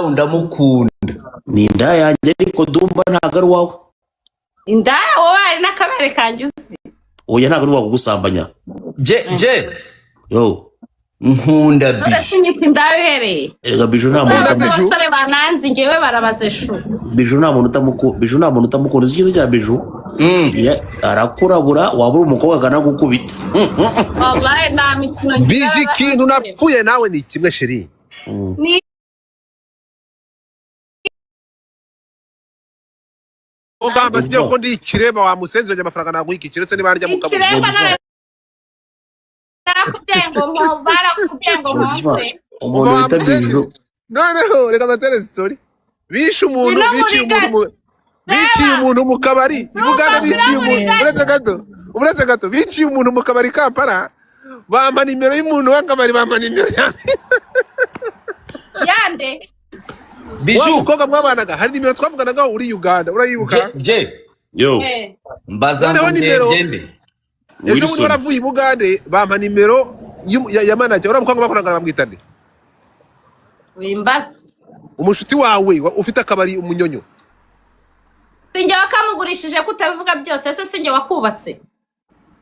ndamukunda. Ni inda yanjye ariko Dumba ntago ari wawe. Indaya wowe ari n'akabere kanjye uzi. Oya ntago ari wawe gusambanya. Je. Yo. Nkunda Bijou. Urashimye indaya uhereye. Ega Bijou nta muntu Bijou. Abasore bananze ngewe barabaze shu. Bijou nta muntu utamukunda. Bijou nta muntu utamukunda. Ikize cya Bijou. Arakurabura wabura umukobwa kana gukubita. Wallahi nta mikino. Biji kintu napfuye nawe ni kimwe sheri. Ni Ugamba sije ko ndi kireba wa musenzi wanje amafaranga naguha iki kiretse ni barya mukabu. Kireba kutengo mo bara kutengo mo. Umuntu wita Bijou. Noneho reka batere story. Bishe umuntu biciye umuntu mu kabari. Ibuganda biciye umuntu. Uretse gato biciye umuntu mu kabari Kampala. Bampa nimero y'umuntu w'akabari bampa nimero yande. Bijou koga mwabanaga hari nimero twavuganaga uri Uganda urayibuka? Yo. Mbaza ngende. Ejo muri waravuye i Bugande bampa nimero ya manager uramukwanga bakoranga bamwitande. Wimbaza. Umushuti wawe ufite akabari umunyonyo. Sinjye wakamugurishije kutabivuga byose ese sinjye wakubatse.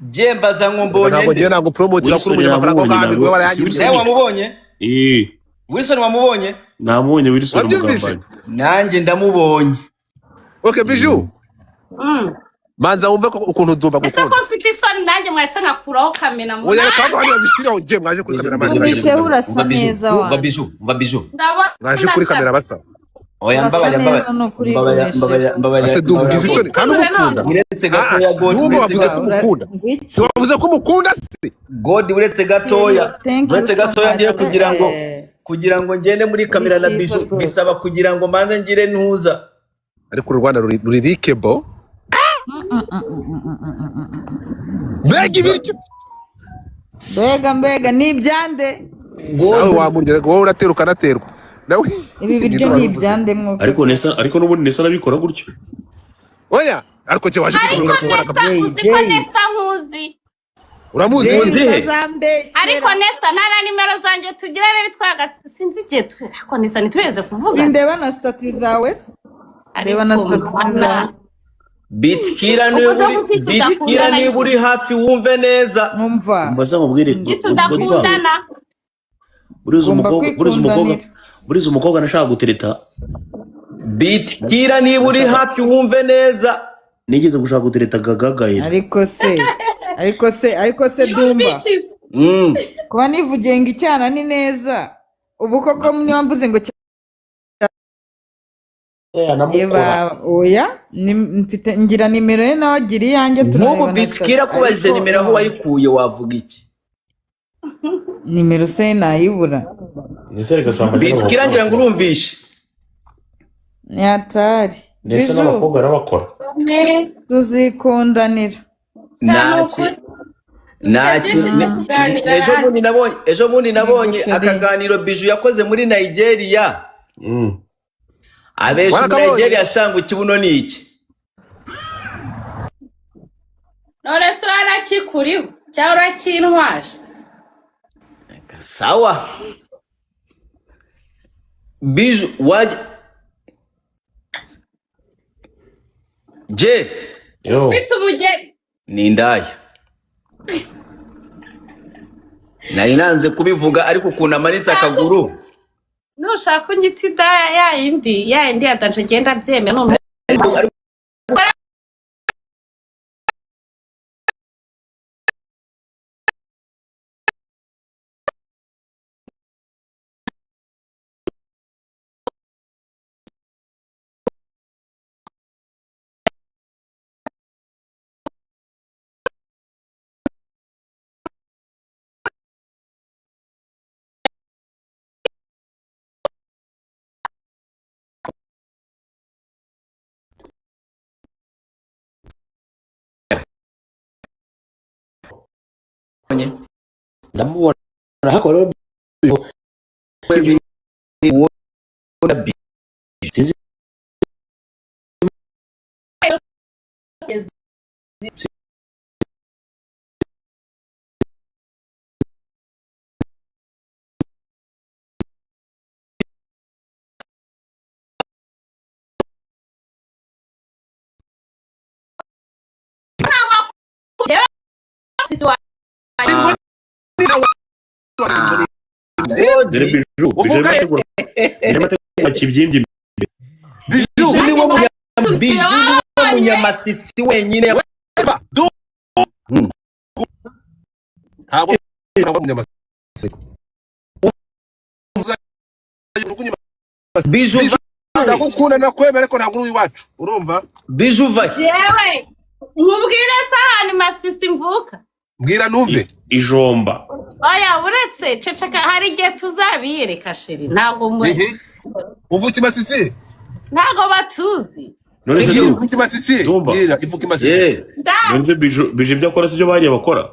Je mbaza ngombonye. Ntabwo promote kuri umunyamafaranga w'ahantu barayangije. Wamubonye? Wilson wamubonye? Namubonye Wilson mugambanye. Nanjye ndamubonye. Okay Bijou. Manza wumve ko ukuntu Dumba gukunda. Ese ko mfite isoni nanjye mwatse nkakuraho kamera mu. Oya kandi hano zishiraho je mwaje kuri kamera basa. Umishe urasa neza wa. Mva Bijou. Mwaje kuri kamera basa. Oya mbabaya. Ase Dumba ugize isoni kandi umukunda. Uretse gatoya God. Dumba wavuze ko umukunda. Wavuze ko umukunda se. God uretse gatoya. Uretse gatoya ngiye kugira ngo ngende muri kamera na Bijou bisaba kugira ngo manze ngire ntuza. Ariko u Rwanda ruri likable. Mbega ni ibyande. Nawe wamurya wowe urateruka naterwa. Nawe ibi biryo ni ibyande mwuko. Ariko n'ubundi Nesa nabikora gutyo. Oya ariko cyo waje kuvuga ko barakabye. Nesta nkuzi. Uramuzi nzihe? Ariko Nesta nara nimero zanje tugira rero twaga sinzi je ariko Nesta nitweze kuvuga. Indeba na status zawe. Areba na status zawe. Bitkira ni buri hafi wumve neza. Numva. Mbaza mubwire. Ndakundana. Buriza umukobwa nashaka gutereta. Bitkira ni buri hafi wumve neza. Nigeze gushaka gutereta gagagaye. Ariko se Dumba. Kuba nivugiye ngo icyana ni neza. Ubu koko niba mvuze ngo oya mfite ngira nimero ye nawe agira iyanjye turabona. N'ubu Bitkira kubajije nimero aho wayikuye wavuga iki? Nimero se nayibura. Bitkira ngira ngo urumvishe. Ni atari. Nese n'abakobwa arabakora. Tuzikundanira. Ejo bundi nabonye akaganiro Bijou yakoze muri Nigeria. Abeshi Nigeria shangu kibuno ni iki? None se warakikuriho cyangwa urakintwaje? Sawa. Bijou waje Je yo bitubugeri ni indaya. Nari nanze kubivuga ariko kunamanitse akaguru. Nushaka unyita indaya yayindi yadanje genda byeme none. ndamubona hakora masisi wa dore biju kibyimbye biju ni wo munyamasisi wenyine biju ndakukunda nakwemera ariko ntabwo uri iwacu urumva biju va jewe nkubwire sahani masisi mvuka mbwira numve ijomba oya uretse ceceka hari igihe tuzabiyereka sheri ntabwo uvuka imasisi ntabwo batuzi none se uvuka imasisi mbwira ivuka imasisi nze bije ibyo akora sibyo bariye bakora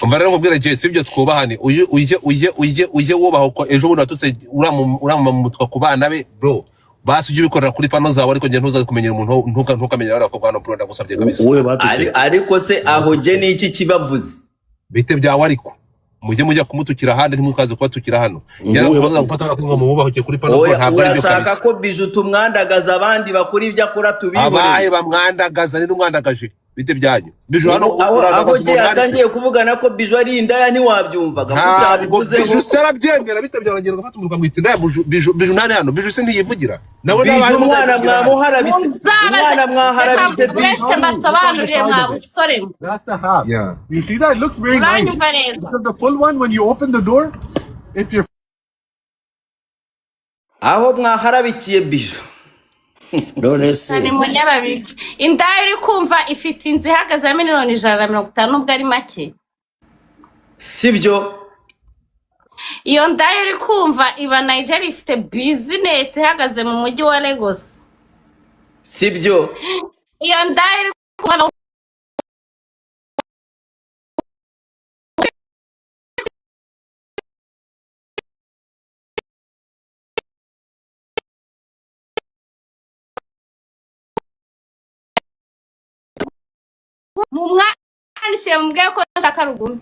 umva rero nkubwira je sibyo twubahane uje wubaho ko ejo bundi watutse urama mutwa ku bana be bro basi uje bikorera kuri pano zawe ariko nje ntuza kumenyera umuntu ntukamenya abako bana bro ndagusabye kabisa wowe batutse ariko se aho je niki kibavuze bite byawe ariko mujya kumutukira handi ntimukaze kubatukira hano yaravuze gupata ko mu bubaho kuri pano bro ntabwo ari byo kabisa urashaka ko biju tumwandagaza abandi bakuri ibyo akora tubibone abaye bamwandagaza ni numwandagaje bite byanyu biju hano aho je yatangiye kuvugana ko biju ari indaya ntiwabyumvaga kutabivuze biju sarabyemera bite byarangera gufata umuruka ngwita indaya biju nani hano biju se ntiyivugira nabo n'abandi umwana mwamuharabite umwana mwaharabite biju basobanuriye mwabusore that's the half yeah you see that it looks very nice because the full one when you open the door if you're aho mwaharabikiye biju none se ni munyababiri indaya uri kumva ifite inzu ihagaze ya miliyoni 150 nubwo ari make sibyo iyo ndaya uri kumva iba Nigeria ifite business ihagaze mu mujyi wa Lagos sibyo iyo ndaya uri kumva mumwanishe mbwe ko nshaka rugumi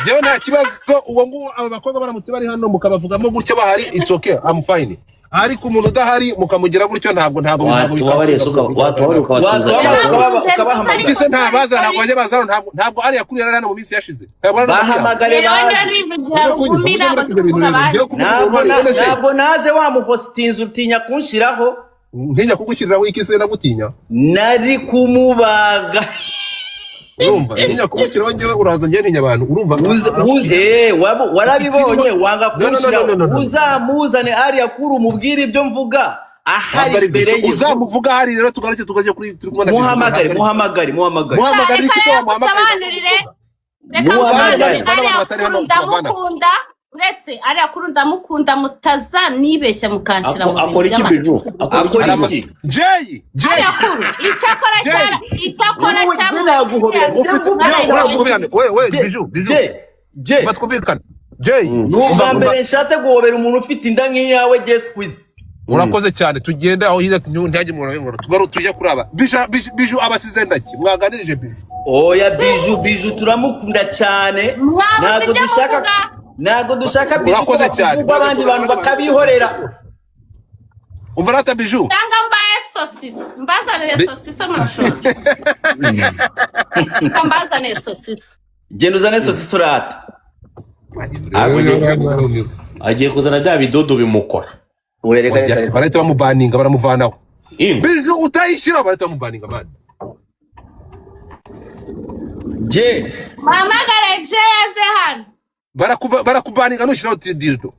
jewe nta kibazo uwo nguwo aba bakobwa baramutse bari hano mukabavugamo gutyo bahari it's okay I'm fine ariko umuntu udahari mukamugira gutyo ntabwo watuwabariye suka watuwabariye ukabahamagara iki se nta baza ntabwo bajya baza ntabwo ari yakuri yari hano mu minsi yashize bahamagare ntabwo naje wamuhostinze utinya kunshiraho ntinya kugushyiriraho iki se nagutinya nari kumubaga urumva ntinya kugushyiraho njyewe uraza njye ntinya abantu urumva warabibonye wanga kunshiraho uzamuzane ari yakuri umubwire ibyo mvuga ahari imbere ye uzamuvuga hari rero tugaruke tukajya kuri turi kumwe muhamagare iki se wamuhamagare ndamukunda uretse ari akuru ndamukunda mutaza nibeshya mukanshira mu akora iki biju akora iki Jay akuru icyakora we biju batwumvikana Jay numva mbere nshatse guhobera umuntu ufite inda nk'iyawe Jess Quiz urakoze cyane tugende aho hira ntajye mu tugaru tujya kuraba biju abasize ndaki mwaganirije biju oya biju turamukunda cyane ntago dushaka biju urakoze cyane abandi bantu bakabihorera umva biju cyangwa mbaye sosisi mbazanire sosisi amashoje mbazanire sosisi genda uzane sosisi urata agiye kuzana bya bidodo bimukora barahita bamubaninga baramuvanaho biju utayishyira barahita bamubaninga mani mamagare je yaze hano barakubaninga nushyiraho dildo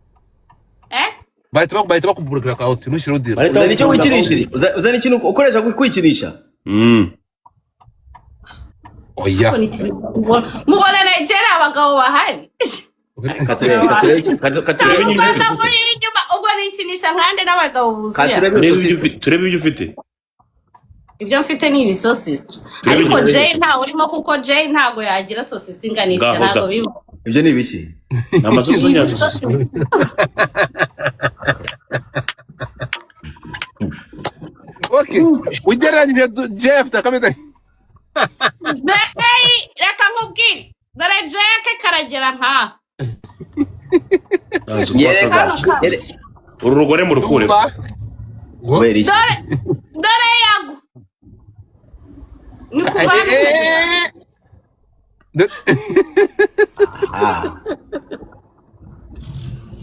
bahita bakubura account nushyiraho dildo uzana icyo wikinisha uzana ikintu ukoresha kwikinisha oya mubona Nigeria abagabo bahari ubwo nikinisha nkande n'abagabo buzuye turebe ibyo ufite ibyo mfite ni ibisosi ariko Jay nta urimo kuko Jay ntago yagira sosisi inganisha ntago bibo ibyo ni ibiki namasoso nyazo okay ugereranyije Jay afite akameze Jay reka uru rugore mu rukure kubera iki dore yago ni kubana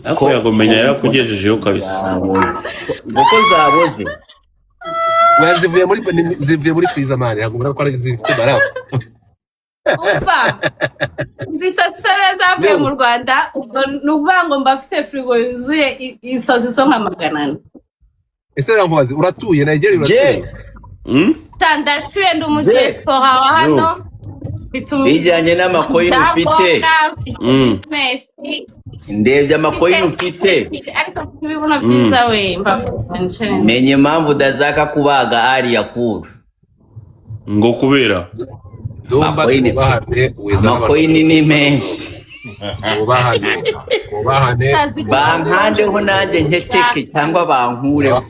ako yagomenya yarakugejejeyo kabisa kuko zaboze zivuye muri freezer man yagomba ko ari zifite barafu umva nzisasere zavuye mu Rwanda nuvuga ngo mbafite frigo yuzuye isozi so nka 400 ese nkubaze uratuye Nigeria uratuye tandatuye ndi mu diaspora hano bijyanye n'amakoyini ufite ndebye amakoyini ufite ariko bibona byiza we menye impamvu udashaka kubaga ari yakuru ngo kubera amakoyini ni menshi bankandeho nanjye nketeke cyangwa bankureho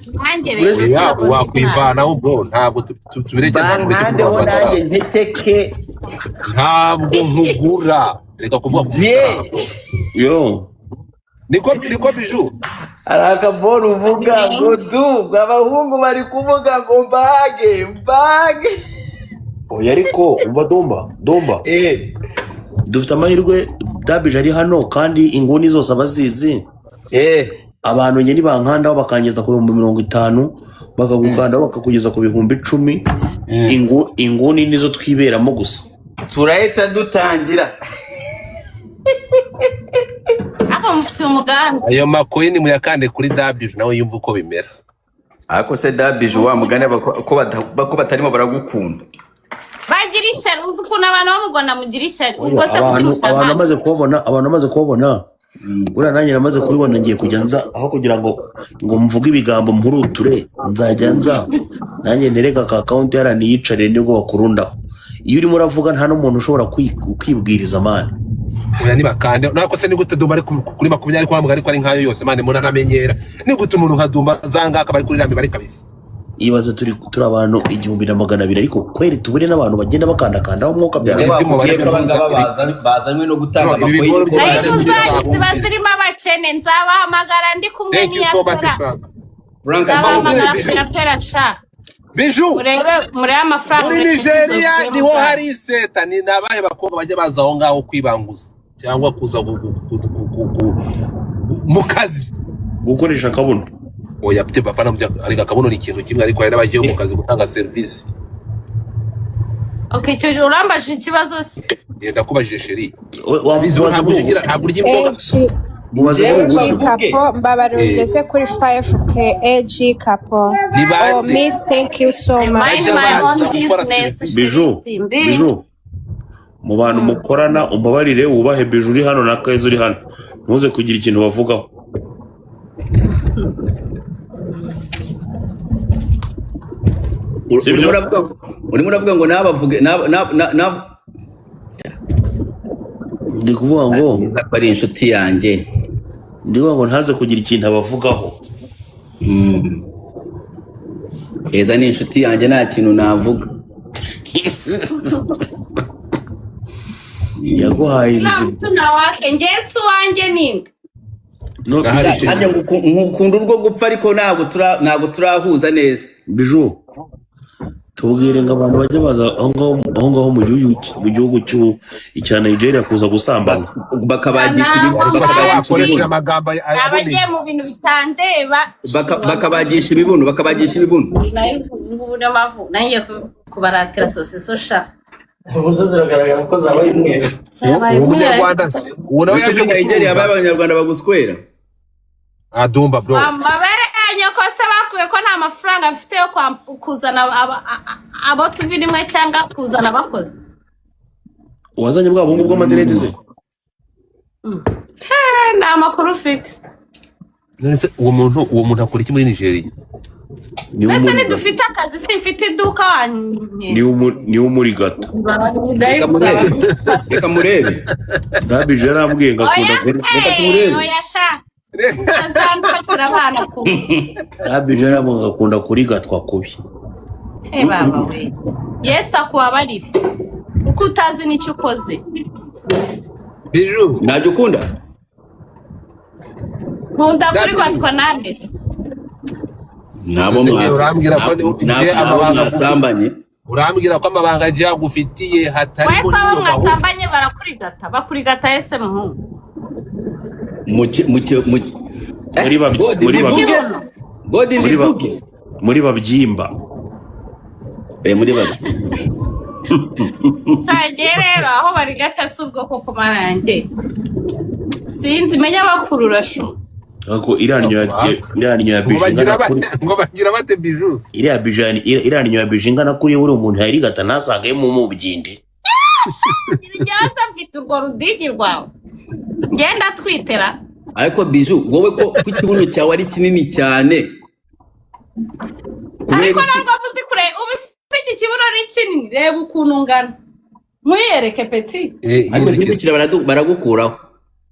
wakwivanaho bro ntabwo bankandeho nanjye nketeke ntabwo nkugura reka kuvuga yo niko biju arakabora uvuga ngo du abahungu bari kuvuga ngo mbage oya ariko umva domba dufite amahirwe Dabije ari hano kandi inguni zose abazizi abantu nyine bankandaho bakangeza ku 50 bakagukandaho bakakugeza ku 10,000 inguni nizo twiberamo gusa turahita dutangira ako mufite umugambi ayo makoyini muyakande kuri Dabije nawe yumva uko bimera ako se Dabije wa mugane bako batarimo baragukunda bagirisha uzukuna abantu bamugona mugirisha ubwo se abantu amaze kubona ura nanjye namaze kubibona ngiye kujya nza aho kugira ngo mvuge ibigambo mpuruture nzajya nza nanjye nereka ka account yarani yicare nibwo bakurundaho iyo urimo uravuga nta n'umuntu ushobora kwibwiriza amana oya nibakande nako se nigute Dumba ari kuri 20 kwa mugari ko ari nkayo yose mane muna namenyera nigute umuntu nka Dumba zangaka bari kuri rambi bari kabisa ibaze turi abantu 1200 ariko kweri tubure n'abantu bagenda bakandakandaho umwuka byane bazanywe no gutanga amakoyini bazirimo abacene nzabahamagara ndi kumwe n'iya Biju muri amafaranga muri Nigeria niho hari iseta ni nabaye bakobwa bajye baza aho ngaho kwibanguza cyangwa kuza mu kazi gukoresha kabuno oya bye papa namujya ari gakabuno ni ikintu kimwe ariko ari bagiye mu kazi gutanga service okay cyo urambaje ikibazo se yenda kubajije sheri wabizo ntabwo ugira ntabwo urya imboga mubaze kapo mbabarira ugeze kuri 5k AG kapo oh miss thank you so much Biju mu bantu mukorana umbabarire wubahe Biju uri hano na Kaizo uri hano ntuze kugira ikintu bavugaho urimo uravuga ngo nabavuge ndi kuvuga ngo ari inshuti yanjye ndivuga ngo ntaze kugira ikintu abavugaho eza ni inshuti yanjye nta kintu navuga yaguhaye inzira ngeso wanjye ninde nanjye ngukunda urwo gupfa ariko ntabwo turahuza neza Biju tubwire ngo abantu bajye baza aho ngaho mu gihugu cya Nigeria kuza gusambana bakoresha amagambo abagiye mu bintu bitandeba bakabagisha ibibuno nanjye kubaratira sosiso sha ubuso ziragaragara ko zabaye imweru umunyarwanda uwo nawe yaje Nigeria abanyarwanda baguswera Dumba bro amabere nyoko se bakuye ko nta mafaranga afite yo kuzana abo tuvirimo cyangwa kuzana abakozi wazanye bwa bungu bw'amaderede se nta makuru ufite nese uwo muntu akora iki muri Nigeria nese nidufite akazi simfite iduka wanye ni umuri gato reka murebe Dabije yarambwiye ngakunda reka tumurebe oya sha azanfatira abana ku Dabije yarambwiye ngakunda kuri gatwa kubi baba we Yesu akubabarire uko utazi n'icyo ukoze Biju najye ukunda nkunda kuri kwatwa nande nabo urambwira ko mwasambanye urambwira ko amabanga aje yagufitiye hatari muri nyo mwasambanye barakurigata bakurigata ese muhungu muri babyimba muri rero aho barigata si ubwoko ku marange sinzi menya bakurura shu ako iranyo ya bijinga ngo bagira bate biju iranyo ya bijinga nakuri uri umuntu yarigata nasangaye mu byindi ryasa mfite urwo rudigi rwawe ngenda twitera ariko biju wowe ko ikibuno cyawe ari kinini cyane ariko ntabwo mvuze kure ubu iki kibuno ni kinini reba ukuntu ngana mwiyereke peti ariko ntibikira baragukuraho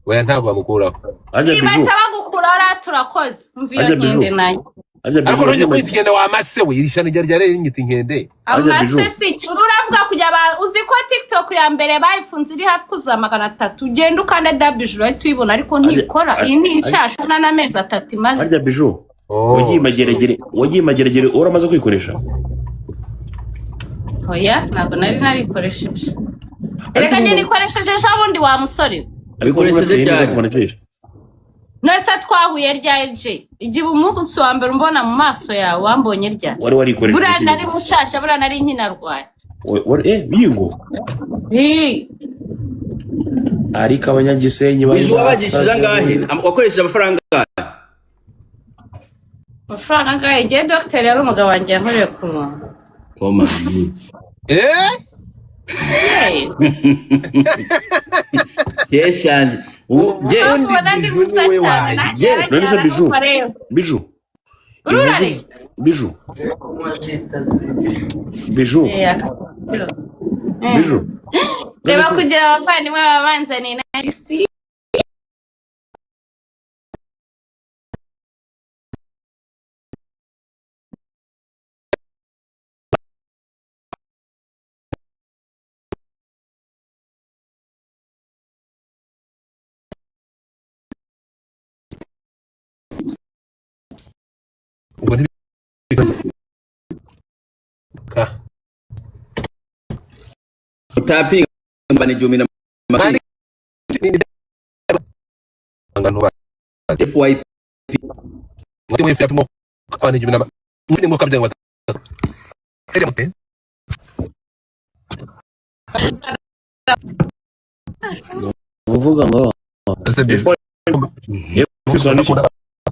oya ntabwo bamukuraho ibata bagukuraho turakoze mviyo nkende nayo ariko none ko itigenda wamase we irishana ryari rinyita inkende amase si uravuga kujya uzi ko TikTok ya mbere bayifunze iri hafi kuza 300 ugenda ukanda dabijuru ahita uyibona ariko ntikora iyi ni inshasha n'amezi 3 imaze harya biju wagiye mageragere uramaze kwikoresha oya ntabwo narikoresheje reka njye nikoresheje shabundi wa musore abikoresheje cyane nese twahuye rya LG igihe umunsi wa mbere umbona mu maso yawe wambonye rya wari warikoresheje bura nari mushasha bura nari nkinarwaye bingo ariko abanyagisenyi bari wabagishije ngahe wakoresheje amafaranga ngahe ngiye docteur yari umugabo wanjye yankoreye ku muntu koma yeshanje biju reba kugira abavandimwe babanzaniye na isi tapi mbane jumina mali ngano FYP ngote mwe FYP mo kabane jumina mwe mo kabye ngwata ele mute uvuga ngo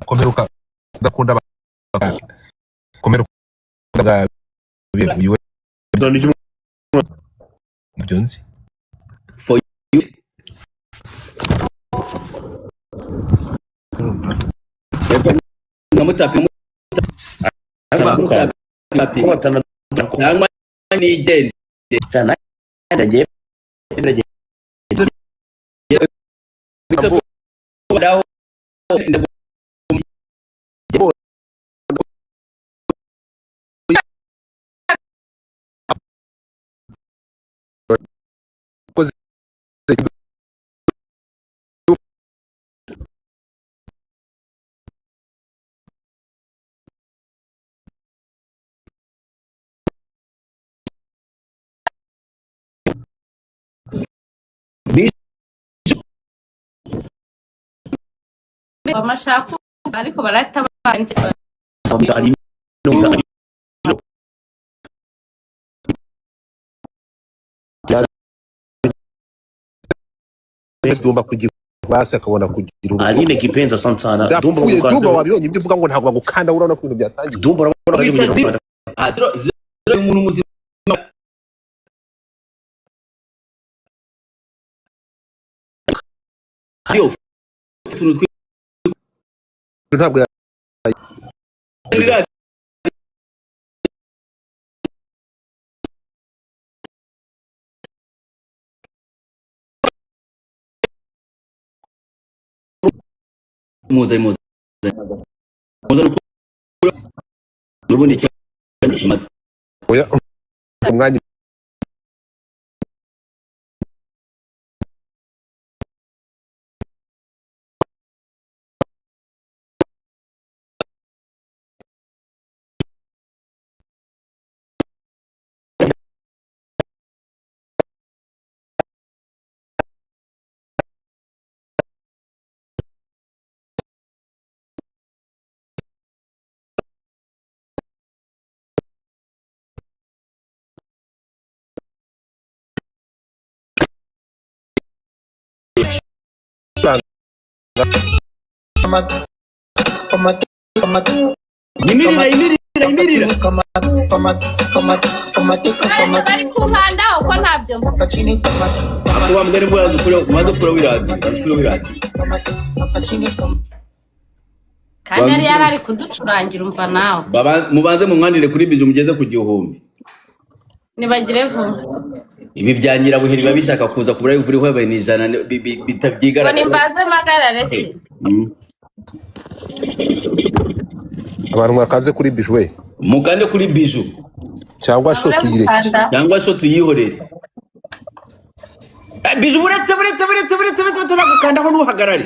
komeruka ndakunda komeruka biwe byonzi for you namutapi ni igende amashako ariko barata banje Dumba kugira base akabona kugira Aline kipenza sana Dumba wabionye ibyo uvuga ngo ntabwo bagukanda urabona ko ibintu byatangiye Dumba urabona ko umuntu muzima ayo ntabwo muze ubundi kimaze oya umwanya Imirira. Bari kumpanda uko ntabyo. Ako bamugere mwazo kure wiradi. Kandi yari ari kuducurangira umva nawe. Mubanze mumwandire kuri Bijou mugeze ku gihumbi. Nibagire vuba. Ibi byangira buheri babishaka kuza kubura ivuri hwebe ni jana bitabyigara. Ngo nimbaze magarare se. Abantu mwakaze kuri Bijou we. Mukande kuri Bijou. Cyangwa sho tuyireke. Cyangwa sho tuyihorere. Bijou buretse gukanda ho nuhagarare.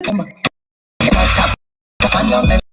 Come on,